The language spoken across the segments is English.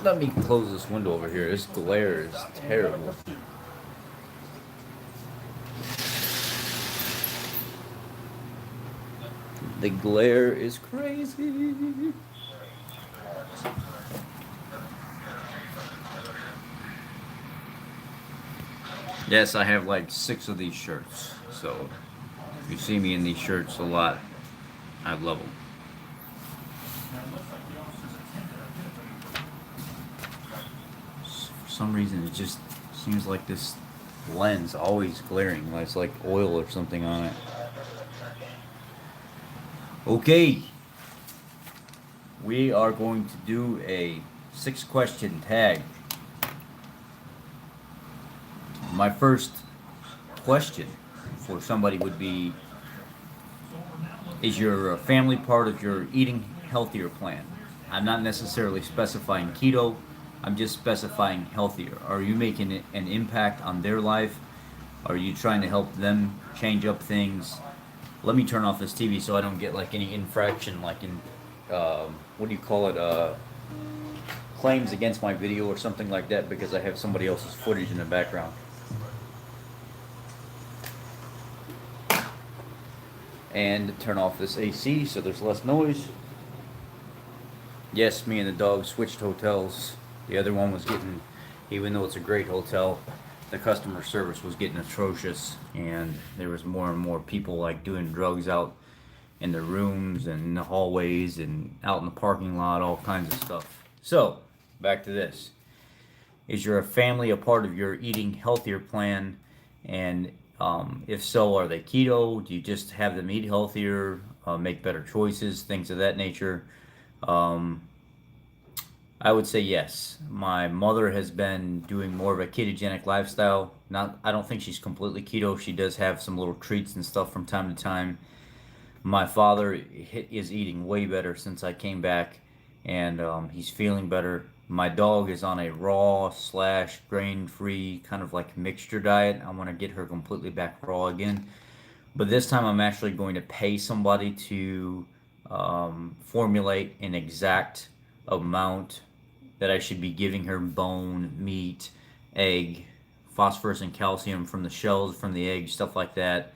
Let me close this window over here. This glare is terrible. The glare is crazy. Yes, I have like 6 of these shirts. So you see me in these shirts a lot. I love them. For some reason, it just seems like this lens always glaring. Like it's like oil or something on it. Okay, we are going to do a 6-question tag. My first question for somebody would be, is your family part of your eating healthier plan? I'm not necessarily specifying keto, I'm just specifying healthier. Are you making an impact on their life? Are you trying to help them change up things? Let me turn off this TV so I don't get like any infraction, like in what do you call it? Claims against my video or something like that because I have somebody else's footage in the background. And turn off this AC so there's less noise. Yes, me and the dog switched hotels. The other one was getting, even though it's a great hotel, the customer service was getting atrocious, and there was more and more people like doing drugs out in the rooms and in the hallways and out in the parking lot, all kinds of stuff. So, back to this. Is your family a part of your eating healthier plan? And if so, are they keto? Do you just have them eat healthier, make better choices, things of that nature? I would say yes. My mother has been doing more of a ketogenic lifestyle. Not, I don't think she's completely keto. She does have some little treats and stuff from time to time. My father is eating way better since I came back, and he's feeling better. My dog is on a raw slash grain free kind of like mixture diet. I want to get her completely back raw again. But this time I'm actually going to pay somebody to formulate an exact amount that I should be giving her: bone, meat, egg, phosphorus and calcium from the shells, from the eggs, stuff like that.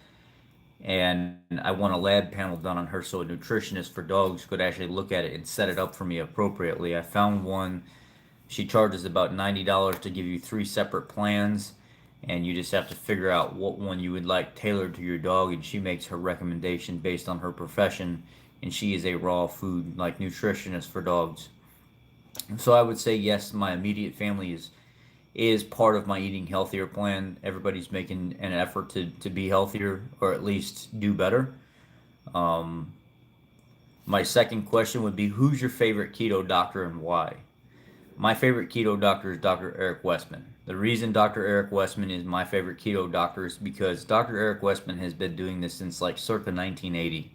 And I want a lab panel done on her so a nutritionist for dogs could actually look at it and set it up for me appropriately. I found one. She charges about $90 to give you 3 separate plans, and you just have to figure out what one you would like tailored to your dog, and she makes her recommendation based on her profession, and she is a raw food like nutritionist for dogs. So I would say yes, my immediate family is part of my eating healthier plan. Everybody's making an effort to be healthier or at least do better. Um, my second question would be, who's your favorite keto doctor and why? My favorite keto doctor is Dr. Eric Westman. The reason Dr. Eric Westman is my favorite keto doctor is because Dr. Eric Westman has been doing this since like circa 1980.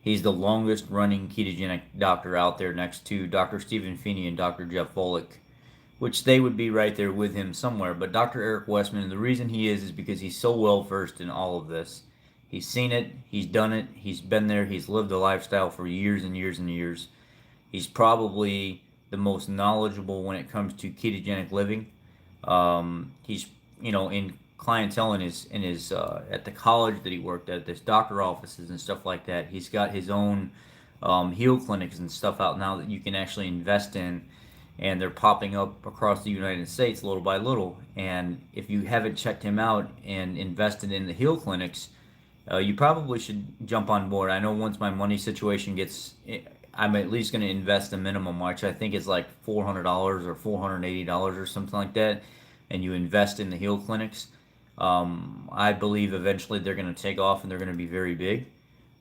He's the longest running ketogenic doctor out there, next to Dr. Stephen Feeney and Dr. Jeff Volek, which they would be right there with him somewhere. But Dr. Eric Westman, the reason he is because he's so well versed in all of this. He's seen it, he's done it, he's been there, he's lived the lifestyle for years and years and years. He's probably the most knowledgeable when it comes to ketogenic living. He's, in clientele in his at the college that he worked at, this doctor offices and stuff like that. He's got his own heal clinics and stuff out now that you can actually invest in, and they're popping up across the United States little by little. And if you haven't checked him out and invested in the heal clinics, you probably should jump on board. I know once my money situation gets, I'm at least going to invest a minimum, which I think is like $400 or $480 or something like that, and you invest in the heal clinics. I believe eventually they're going to take off and they're going to be very big.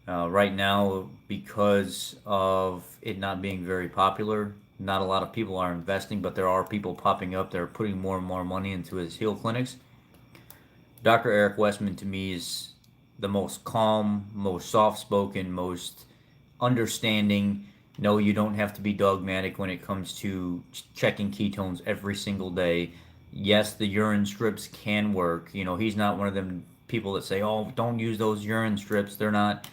Right now, because of it not being very popular, not a lot of people are investing, but there are people popping up that are putting more and more money into his heal clinics. Dr. Eric Westman to me is the most calm, most soft-spoken, most understanding. No, you don't have to be dogmatic when it comes to checking ketones every single day. Yes, the urine strips can work. You know, he's not one of them people that say, "Oh, don't use those urine strips. They're not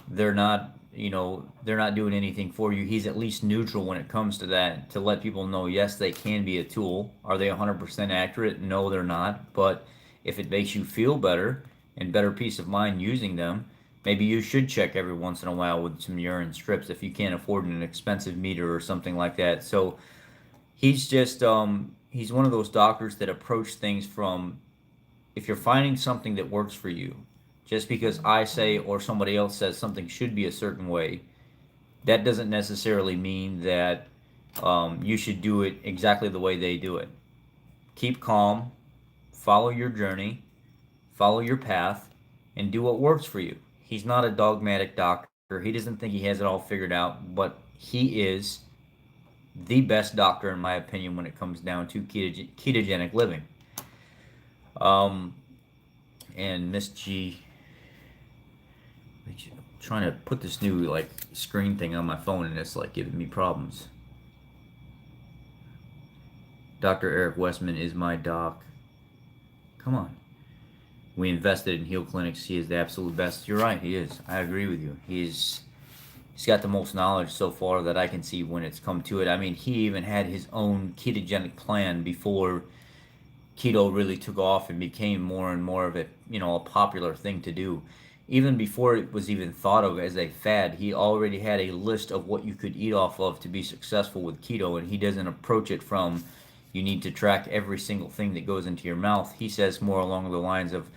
doing anything for you." He's at least neutral when it comes to that, to let people know, yes, they can be a tool. Are they 100% accurate? No, they're not. But if it makes you feel better and better peace of mind using them, maybe you should check every once in a while with some urine strips if you can't afford an expensive meter or something like that. So he's one of those doctors that approach things from, if you're finding something that works for you, just because I say or somebody else says something should be a certain way, that doesn't necessarily mean that you should do it exactly the way they do it. Keep calm, follow your journey, follow your path, and do what works for you. He's not a dogmatic doctor. He doesn't think he has it all figured out, but he is the best doctor, in my opinion, when it comes down to ketogenic living. Um, and Miss G, I'm trying to put this new like screen thing on my phone, and it's like giving me problems. Dr. Eric Westman is my doc. Come on. We invested in Heal Clinics. He is the absolute best. You're right, he is. I agree with you. He's got the most knowledge so far that I can see when it's come to it. I mean, he even had his own ketogenic plan before keto really took off and became more and more of a popular thing to do. Even before it was even thought of as a fad, he already had a list of what you could eat off of to be successful with keto, and he doesn't approach it from, you need to track every single thing that goes into your mouth. He says more along the lines of,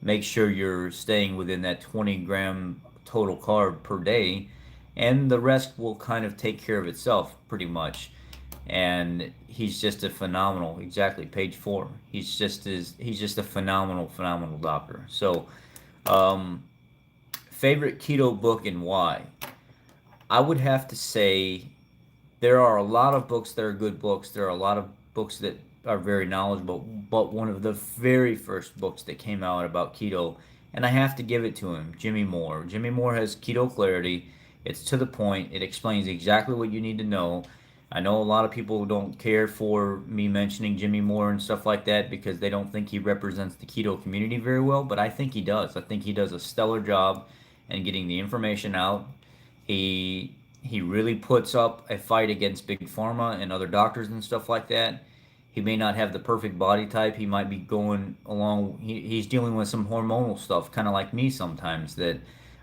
make sure you're staying within that 20-gram total carb per day, and the rest will kind of take care of itself pretty much. And he's just a phenomenal, exactly, page 4. He's just a phenomenal doctor. So, favorite keto book and why? I would have to say there are a lot of books that are good books. There are a lot of books that are very knowledgeable, but one of the very first books that came out about keto, and I have to give it to him, Jimmy Moore. Jimmy Moore has Keto Clarity. It's to the point. It explains exactly what you need to know. I know a lot of people don't care for me mentioning Jimmy Moore and stuff like that because they don't think he represents the keto community very well, but I think he does. I think he does a stellar job in getting the information out. He really puts up a fight against big pharma and other doctors and stuff like that. He may not have the perfect body type. He might be going along. He's dealing with some hormonal stuff, kind of like me sometimes, that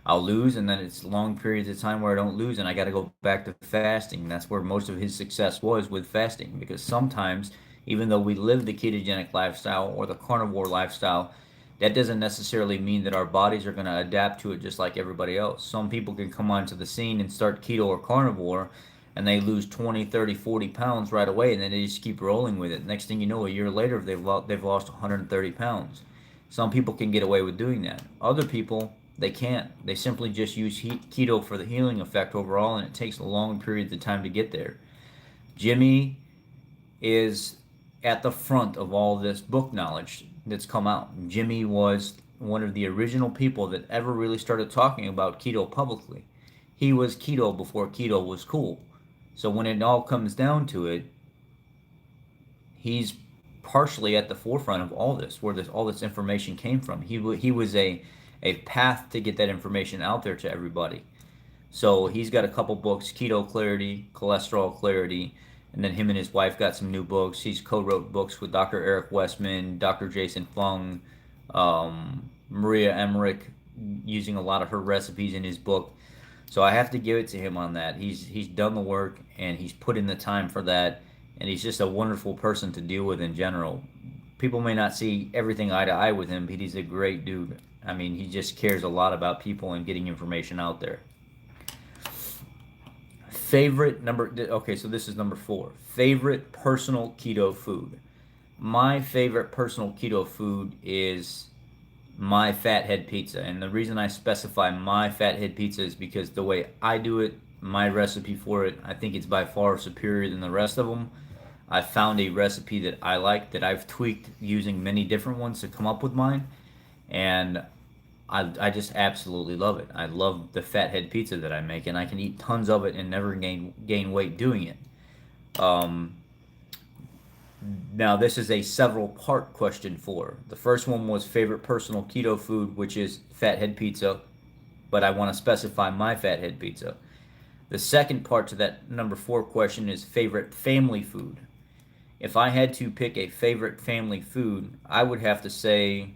I'll lose, and then it's long periods of time where I don't lose, and I got to go back to fasting. That's where most of his success was, with fasting, because sometimes, even though we live the ketogenic lifestyle or the carnivore lifestyle, that doesn't necessarily mean that our bodies are going to adapt to it just like everybody else. Some people can come onto the scene and start keto or carnivore, and they lose 20, 30, 40 pounds right away, and then they just keep rolling with it. Next thing you know, a year later, they've lost 130 pounds. Some people can get away with doing that. Other people, they can't. They simply just use keto for the healing effect overall, and it takes long periods of time to get there. Jimmy is at the front of all this book knowledge that's come out. Jimmy was one of the original people that ever really started talking about keto publicly. He was keto before keto was cool. So when it all comes down to it, he's partially at the forefront of all this, where all this information came from. He was a path to get that information out there to everybody. So he's got a couple books, Keto Clarity, Cholesterol Clarity, and then him and his wife got some new books. He's co-wrote books with Dr. Eric Westman, Dr. Jason Fung, Maria Emmerich, using a lot of her recipes in his book. So I have to give it to him on that. He's done the work, and he's put in the time for that, and he's just a wonderful person to deal with in general. People may not see everything eye to eye with him, but he's a great dude. I mean, he just cares a lot about people and getting information out there. Favorite number, okay, so this is number 4. Favorite personal keto food. My favorite personal keto food is my fathead pizza. And the reason I specify my fathead pizza is because the way I do it, my recipe for it, I think it's by far superior than the rest of them. I found a recipe that I like, that I've tweaked using many different ones to come up with mine. And I just absolutely love it. I love the fathead pizza that I make, and I can eat tons of it and never gain weight doing it. Now, this is a several part question 4. The first one was favorite personal keto food, which is fathead pizza, but I want to specify my fathead pizza. The second part to that number 4 question is favorite family food. If I had to pick a favorite family food, I would have to say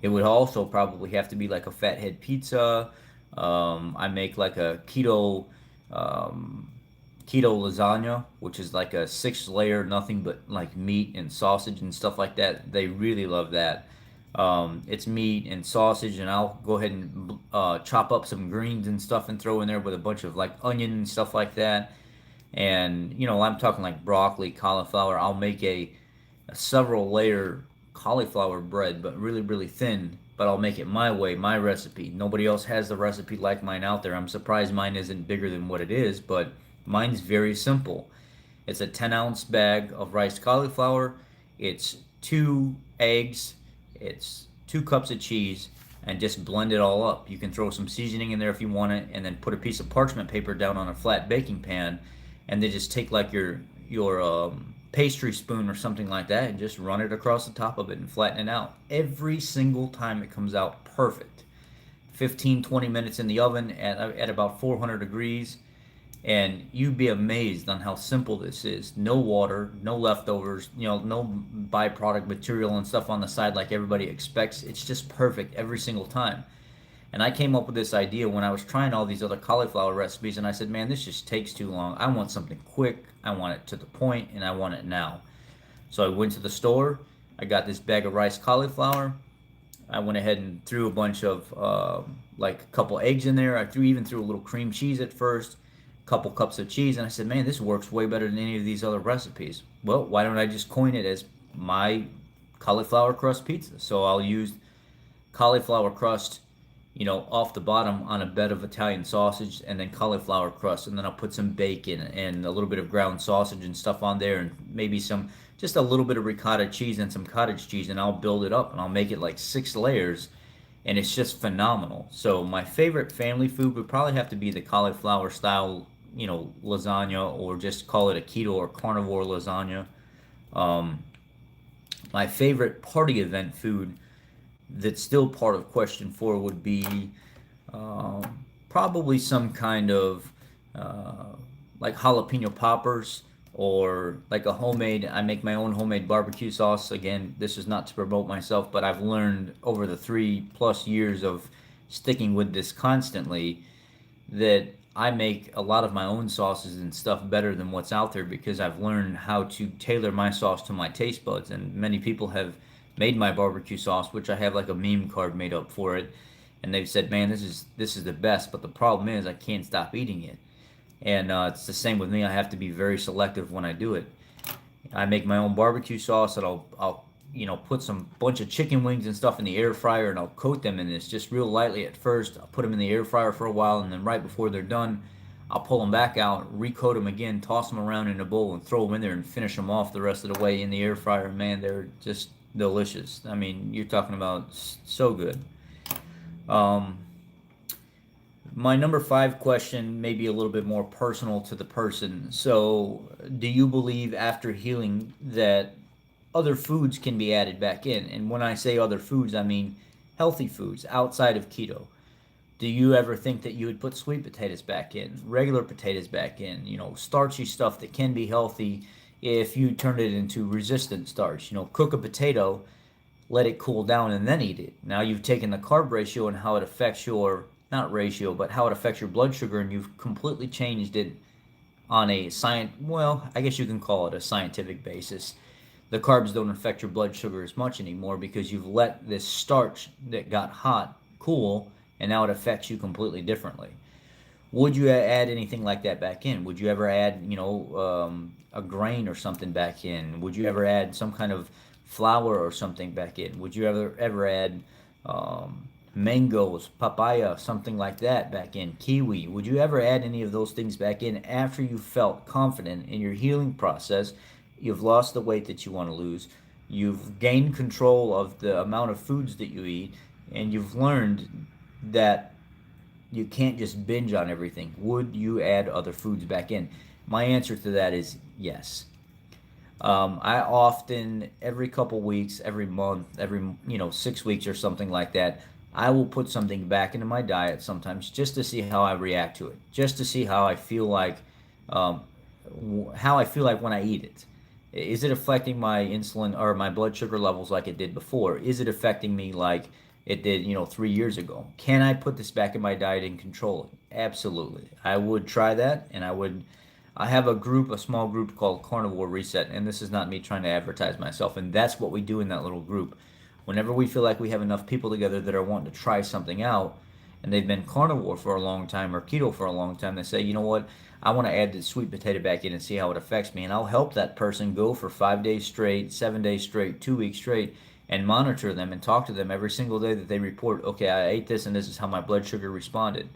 it would also probably have to be like a fathead pizza. I make like a um, keto lasagna, which is like a 6 layer, nothing but like meat and sausage and stuff like that. They really love that. It's meat and sausage, and I'll go ahead and chop up some greens and stuff and throw in there with a bunch of like onion and stuff like that. And I'm talking like broccoli, cauliflower. I'll make a several layer cauliflower bread, but really, really thin. But I'll make it my way, my recipe. Nobody else has the recipe like mine out there. I'm surprised mine isn't bigger than what it is, but mine's very simple. It's a 10-ounce bag of riced cauliflower. It's 2 eggs. It's 2 cups of cheese, and just blend it all up. You can throw some seasoning in there if you want it, and then put a piece of parchment paper down on a flat baking pan, and then just take like your pastry spoon or something like that and just run it across the top of it and flatten it out. Every single time it comes out perfect. 15-20 minutes in the oven at about 400 degrees, and you'd be amazed on how simple this is. No water, no leftovers, no byproduct material and stuff on the side like everybody expects. It's just perfect every single time. And I came up with this idea when I was trying all these other cauliflower recipes, and I said, man, this just takes too long. I want something quick, I want it to the point, and I want it now. So I went to the store, I got this bag of rice cauliflower. I went ahead and threw a bunch of, like a couple eggs in there. I even threw a little cream cheese at first, a couple cups of cheese, and I said, man, this works way better than any of these other recipes. Well, why don't I just coin it as my cauliflower crust pizza? So I'll use cauliflower crust, off the bottom on a bed of Italian sausage, and then cauliflower crust, and then I'll put some bacon and a little bit of ground sausage and stuff on there, and maybe just a little bit of ricotta cheese and some cottage cheese, and I'll build it up, and I'll make it like 6 layers, and it's just phenomenal. So my favorite family food would probably have to be the cauliflower style, lasagna, or just call it a keto or carnivore lasagna. Um, my favorite party event food that's still part of question 4 would be probably some kind of uh, like jalapeno poppers, or like I make my own homemade barbecue sauce. Again, this is not to promote myself, but I've learned over the 3+ years of sticking with this constantly that I make a lot of my own sauces and stuff better than what's out there, because I've learned how to tailor my sauce to my taste buds. And many people have made my barbecue sauce, which I have like a meme card made up for it, and they've said, "Man, this is the best." But the problem is, I can't stop eating it, and it's the same with me. I have to be very selective when I do it. I make my own barbecue sauce, and I'll put some bunch of chicken wings and stuff in the air fryer, and I'll coat them in this just real lightly at first. I'll put them in the air fryer for a while, and then right before they're done, I'll pull them back out, recoat them again, toss them around in a bowl, and throw them in there and finish them off the rest of the way in the air fryer. Man, they're just delicious. I mean, you're talking about so good. Um, my number 5 question may be a little bit more personal to the person. So, do you believe after healing that other foods can be added back in? And when I say other foods, I mean healthy foods outside of keto. Do you ever think that you would put sweet potatoes back in, regular potatoes back in, starchy stuff that can be healthy if you turn it into resistant starch? Cook a potato, let it cool down, and then eat it. Now you've taken the carb ratio and how it affects your, not ratio, but how it affects your blood sugar, and you've completely changed it on a well, I guess you can call it a scientific basis. The carbs don't affect your blood sugar as much anymore because you've let this starch that got hot cool, and now it affects you completely differently. Would you add anything like that back in? Would you ever add, a grain or something back in? Would you ever add some kind of flour or something back in? Would you ever add mangoes, papaya, something like that back in? Kiwi? Would you ever add any of those things back in after you felt confident in your healing process? You've lost the weight that you want to lose. You've gained control of the amount of foods that you eat, and you've learned that you can't just binge on everything. Would you add other foods back in? My answer to that is Yes. I often, every couple weeks, every month, every, 6 weeks or something like that, I will put something back into my diet sometimes just to see how I react to it, just to see um, how I feel like when I eat it. Is it affecting my insulin or my blood sugar levels like it did before? Is it affecting me like it did, 3 years ago? Can I put this back in my diet and control it? Absolutely. I would try that, and I have a small group called Carnivore Reset, and this is not me trying to advertise myself, and that's what we do in that little group. Whenever we feel like we have enough people together that are wanting to try something out, and they've been carnivore for a long time or keto for a long time, they say, you know what, I want to add the sweet potato back in and see how it affects me, and I'll help that person go for 5 days straight, 7 days straight, 2 weeks straight, and monitor them and talk to them every single day that they report, okay, I ate this and this is how my blood sugar responded.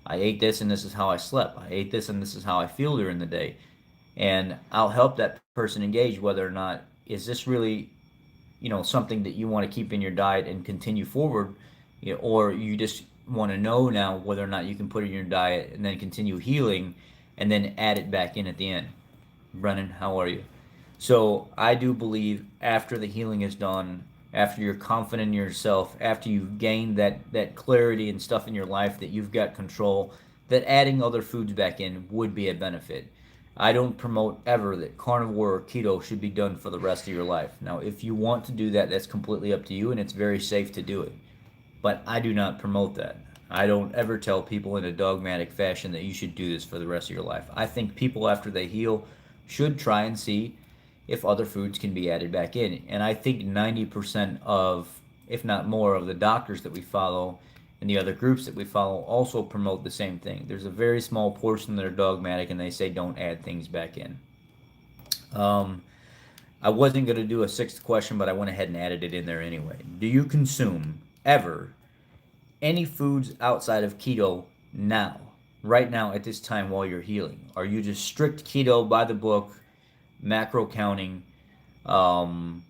I ate this and this is how I slept. I ate this and this is how I feel during the day. And I'll help that person engage whether or not is this really, something that you want to keep in your diet and continue forward, or you just want to know now whether or not you can put it in your diet and then continue healing and then add it back in at the end. Brennan, how are you? So I do believe after the healing is done, after you're confident in yourself, after you've gained that clarity and stuff in your life that you've got control, that adding other foods back in would be a benefit. I don't promote ever that carnivore or keto should be done for the rest of your life. Now, if you want to do that, that's completely up to you, and it's very safe to do it. But I do not promote that. I don't ever tell people in a dogmatic fashion that you should do this for the rest of your life. I think people, after they heal, should try and see if other foods can be added back in. And I think 90% of, if not more, of the doctors that we follow and the other groups that we follow also promote the same thing. There's a very small portion that are dogmatic and they say don't add things back in. Um, I wasn't going to do a sixth question, but I went ahead and added it in there anyway. Do you consume ever any foods outside of keto now, right now at this time while you're healing? Are you just strict keto by the book, macro counting? Um,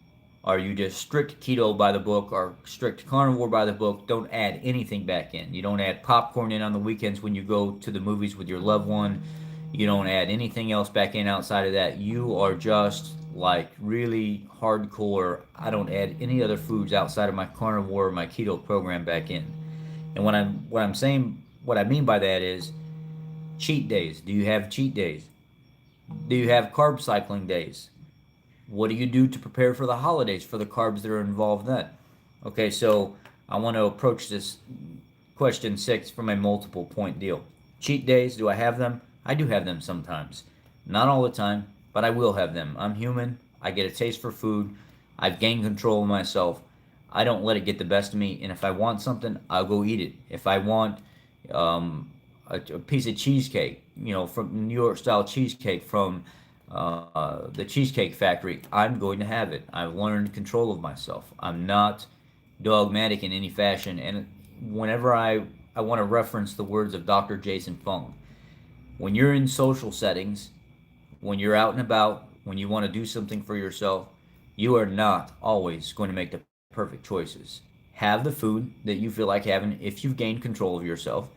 are you just strict keto by the book or strict carnivore by the book? Don't add anything back in. You don't add popcorn in on the weekends when you go to the movies with your loved one. You don't add anything else back in outside of that. You are just like really hardcore. I don't add any other foods outside of my carnivore or my keto program back in. And what I'm saying, what I mean by that is cheat days. Do you have cheat days? Do you have carb cycling days? What do you do to prepare for the holidays for the carbs that are involved then? Okay, so I want to approach this question 6 from a multiple point deal. Cheat days, do I have them? I do have them sometimes. Not all the time, but I will have them. I'm human. I get a taste for food. I've gained control of myself. I don't let it get the best of me. And if I want something, I'll go eat it. If I want a piece of cheesecake, from New York style cheesecake from the Cheesecake Factory, I'm going to have it. I've learned control of myself. I'm not dogmatic in any fashion. And whenever I want to reference the words of Dr. Jason Fung, when you're in social settings, when you're out and about, when you want to do something for yourself, you are not always going to make the perfect choices. Have the food that you feel like having if you've gained control of yourself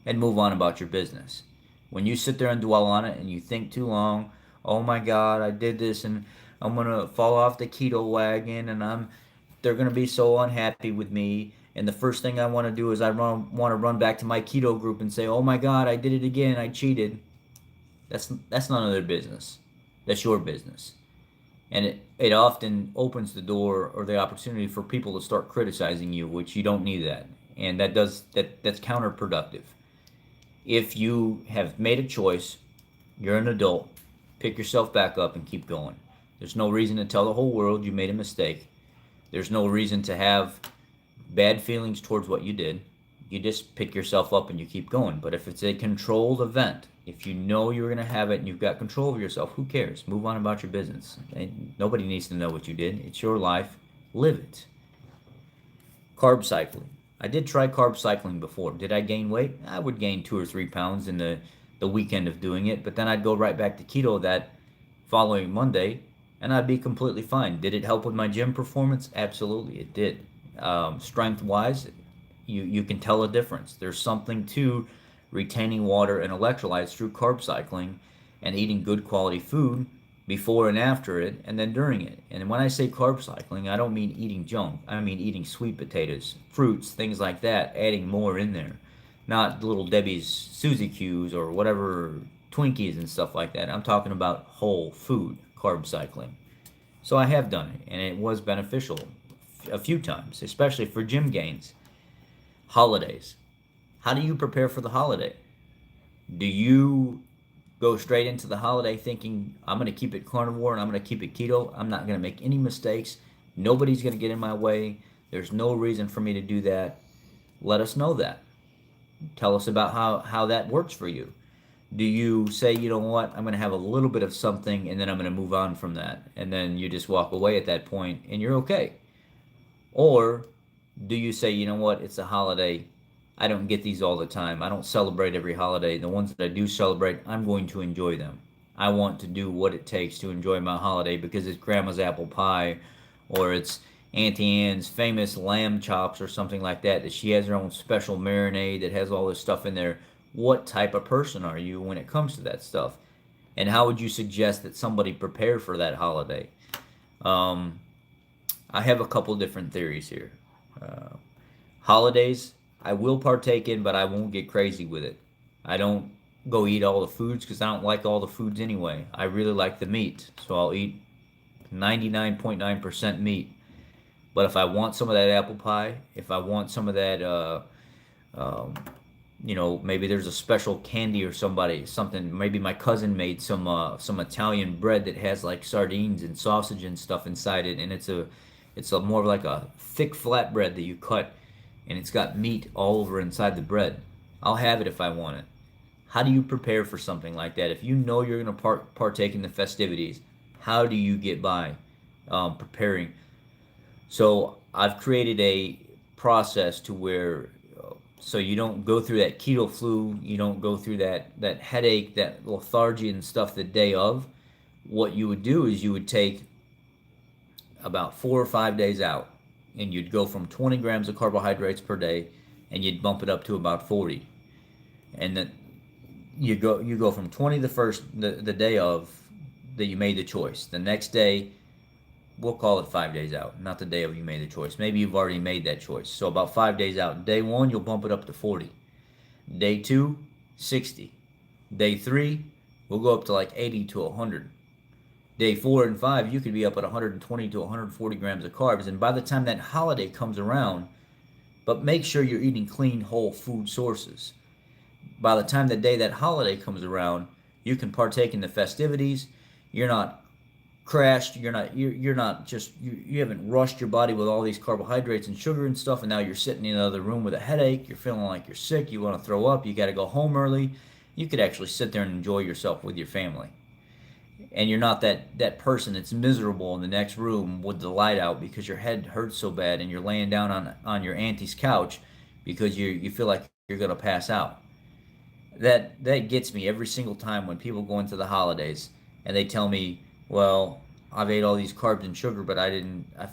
and move on about your business. When you sit there and dwell on it and you think too long, oh my God, I did this and I'm going to fall off the keto wagon and they're going to be so unhappy with me. And the first thing I want to do is want to run back to my keto group and say, oh my God, I did it again. I cheated. That's none of their business. That's your business. And it often opens the door or the opportunity for people to start criticizing you, which you don't need that. And that's counterproductive. If you have made a choice, you're an adult, pick yourself back up and keep going. There's no reason to tell the whole world you made a mistake. There's no reason to have bad feelings towards what you did. You just pick yourself up and you keep going. But if it's a controlled event, if you know you're going to have it and you've got control of yourself, who cares? Move on about your business. And nobody needs to know what you did. It's your life. Live it. Carb cycling. I did try carb cycling before. Did I gain weight? I would gain 2 or 3 pounds in the weekend of doing it, but then I'd go right back to keto that following Monday, and I'd be completely fine. Did it help with my gym performance? Absolutely, it did. Strength-wise, you can tell a difference. There's something to retaining water and electrolytes through carb cycling and eating good quality food before and after it, and then during it. And when I say carb cycling, I don't mean eating junk. I mean eating sweet potatoes, fruits, things like that, adding more in there. Not little Debbie's Suzy Q's or whatever Twinkies and stuff like that. I'm talking about whole food carb cycling. So I have done it, and it was beneficial a few times, especially for gym gains. Holidays. How do you prepare for the holiday? Do you go straight into the holiday thinking, I'm going to keep it carnivore and I'm going to keep it keto? I'm not going to make any mistakes. Nobody's going to get in my way. There's no reason for me to do that. Let us know that. Tell us about how that works for you. Do you say, you know what, I'm going to have a little bit of something and then I'm going to move on from that? And then you just walk away at that point and you're okay. Or do you say, you know what, it's a holiday. I don't get these all the time. I don't celebrate every holiday. The ones that I do celebrate, I'm going to enjoy them. I want to do what it takes to enjoy my holiday because it's grandma's apple pie or it's Auntie Anne's famous lamb chops or something like that, that she has her own special marinade that has all this stuff in there. What type of person are you when it comes to that stuff? And how would you suggest that somebody prepare for that holiday? Um, I have a couple different theories here. Uh, Holidays, I will partake in, but I won't get crazy with it. I don't go eat all the foods because I don't like all the foods anyway. I really like the meat, so I'll eat 99.9% meat. But if I want some of that apple pie, if I want some of that, um, maybe there's a special candy or something. Maybe my cousin made some Italian bread that has like sardines and sausage and stuff inside it, and it's a more like a thick flatbread that you cut, and it's got meat all over inside the bread. I'll have it if I want it. How do you prepare for something like that? If you know you're going to partake in the festivities, how do you get by preparing? So I've created a process to where so you don't go through that keto flu, you don't go through that headache, that lethargy and stuff the day of. What you would do is you would take about 4 or 5 days out, and you'd go from 20 grams of carbohydrates per day, and you'd bump it up to about 40, and then you go from 20 the day of that you made the choice. The next day, we'll call it 5 days out, not the day of you made the choice. Maybe you've already made that choice. So about 5 days out. Day one, you'll bump it up to 40. Day two, 60. Day three, we'll go up to like 80 to 100. Day 4 and 5, you could be up at 120 to 140 grams of carbs. And by the time that holiday comes around, but make sure you're eating clean, whole food sources. By the time the day that holiday comes around, you can partake in the festivities. You're not crashed. You haven't rushed your body with all these carbohydrates and sugar and stuff, and now you're sitting in another room with a headache. You're feeling like you're sick. You want to throw up. You got to go home early. You could actually sit there and enjoy yourself with your family. And you're not that person that's miserable in the next room with the light out because your head hurts so bad and you're laying down on your auntie's couch because you feel like you're going to pass out. That gets me every single time when people go into the holidays and they tell me, well, I've ate all these carbs and sugar, but I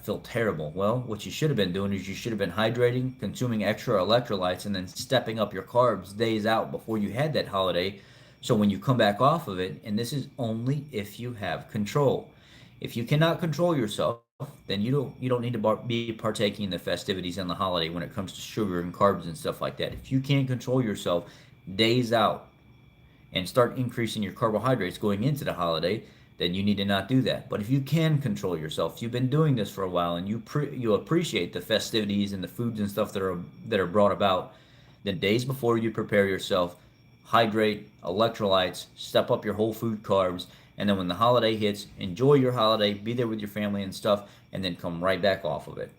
feel terrible. Well, what you should have been doing is you should have been hydrating, consuming extra electrolytes, and then stepping up your carbs days out before you had that holiday. So when you come back off of it, and this is only if you have control. If you cannot control yourself, then you don't need to be partaking in the festivities and the holiday when it comes to sugar and carbs and stuff like that. If you can't control yourself days out and start increasing your carbohydrates going into the holiday, then you need to not do that. But if you can control yourself, if you've been doing this for a while and you appreciate the festivities and the foods and stuff that are brought about, then days before you prepare yourself, hydrate, electrolytes, step up your whole food carbs, and then when the holiday hits, enjoy your holiday, be there with your family and stuff, and then come right back off of it.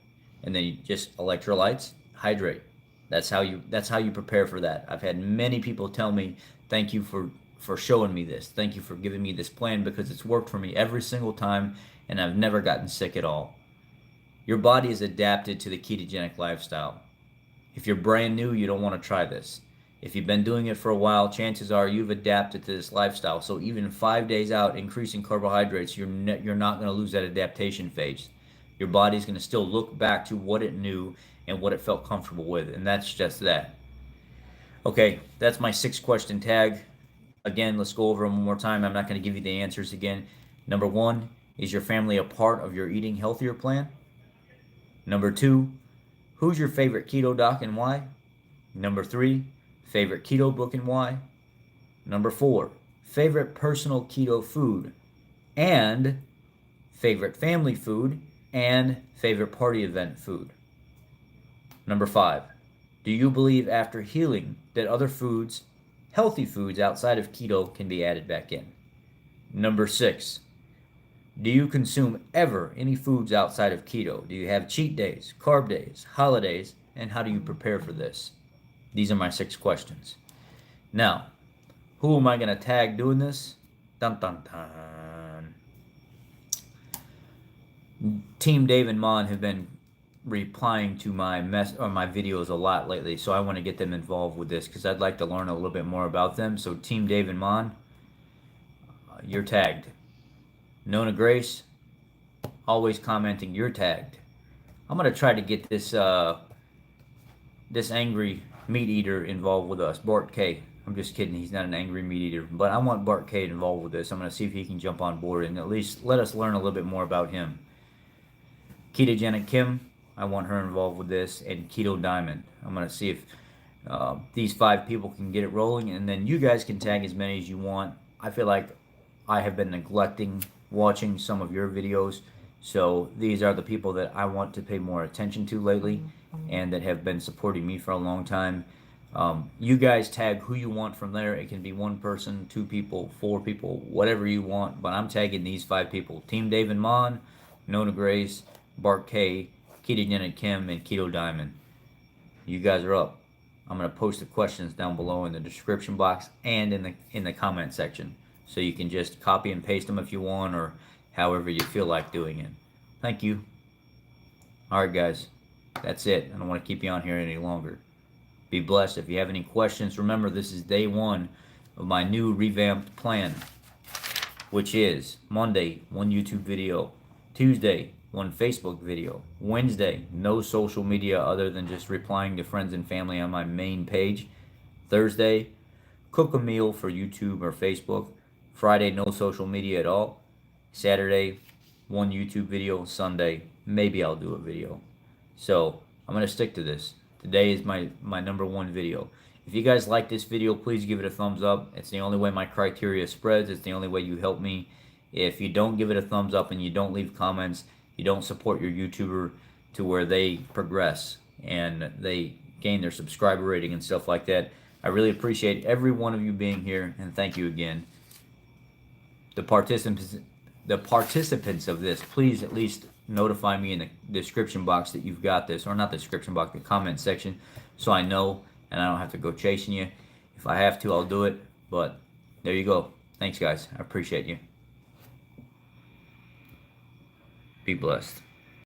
And then you just electrolytes, hydrate. That's how you prepare for that. I've had many people tell me, thank you for showing me this. Thank you for giving me this plan because it's worked for me every single time and I've never gotten sick at all. Your body is adapted to the ketogenic lifestyle. If you're brand new, you don't want to try this. If you've been doing it for a while, chances are you've adapted to this lifestyle. So even 5 days out, increasing carbohydrates, you're not going to lose that adaptation phase. Your body's going to still look back to what it knew and what it felt comfortable with, and that's just that. Okay, that's my 6-question tag. Again, let's go over them one more time. I'm not going to give you the answers again. Number 1, is your family a part of your eating healthier plan? Number 2, who's your favorite keto doc and why? Number 3, favorite keto book and why? Number 4, favorite personal keto food and favorite family food and favorite party event food. Number 5, do you believe after healing that other foods, healthy foods outside of keto, can be added back in? Number 6, do you consume ever any foods outside of keto? Do you have cheat days, carb days, holidays, and how do you prepare for this? These are my 6 questions. Now, who am I going to tag doing this? Dun dun dun. Team Dave and Mon have been replying to my videos a lot lately, so I want to get them involved with this because I'd like to learn a little bit more about them. So Team Dave and Mon, you're tagged. Nonna Grace, always commenting, you're tagged. I'm gonna try to get this this angry meat eater involved with us, Bart Kay. I'm just kidding, he's not an angry meat eater, but I want Bart Kay involved with this. I'm gonna see if he can jump on board and at least let us learn a little bit more about him. Ketogenic Kim, I want her involved with this, and Keto Diamond. I'm gonna see if these 5 people can get it rolling, and then you guys can tag as many as you want. I feel like I have been neglecting watching some of your videos, so these are the people that I want to pay more attention to lately and that have been supporting me for a long time. You guys tag who you want from there. It can be 1 person, 2 people, 4 people, whatever you want, but I'm tagging these 5 people: Team Dave and Mon, Nonna Grace, Bart Kay, Ketogenic Kim, and Keto Diamond. You guys are up. I'm going to post the questions down below in the description box and in the comment section, so you can just copy and paste them if you want, or however you feel like doing it. Thank you. Alright guys, that's it. I don't want to keep you on here any longer. Be blessed. If you have any questions, remember this is day 1 of my new revamped plan, which is Monday, 1 YouTube video, Tuesday, 1 Facebook video, Wednesday, no social media other than just replying to friends and family on my main page, Thursday, cook a meal for YouTube or Facebook, Friday, no social media at all, Saturday, 1 YouTube video, Sunday, maybe I'll do a video. So I'm going to stick to this. Today is my number 1 video. If you guys like this video, please give it a thumbs up. It's the only way my criteria spreads. It's the only way you help me. If you don't give it a thumbs up and you don't leave comments, you don't support your YouTuber to where they progress and they gain their subscriber rating and stuff like that. I really appreciate every one of you being here, and thank you again. The participants of this, please at least notify me in the description box that you've got this, or not the description box, the comment section, so I know and I don't have to go chasing you. If I have to, I'll do it, but there you go. Thanks guys, I appreciate you. Be blessed.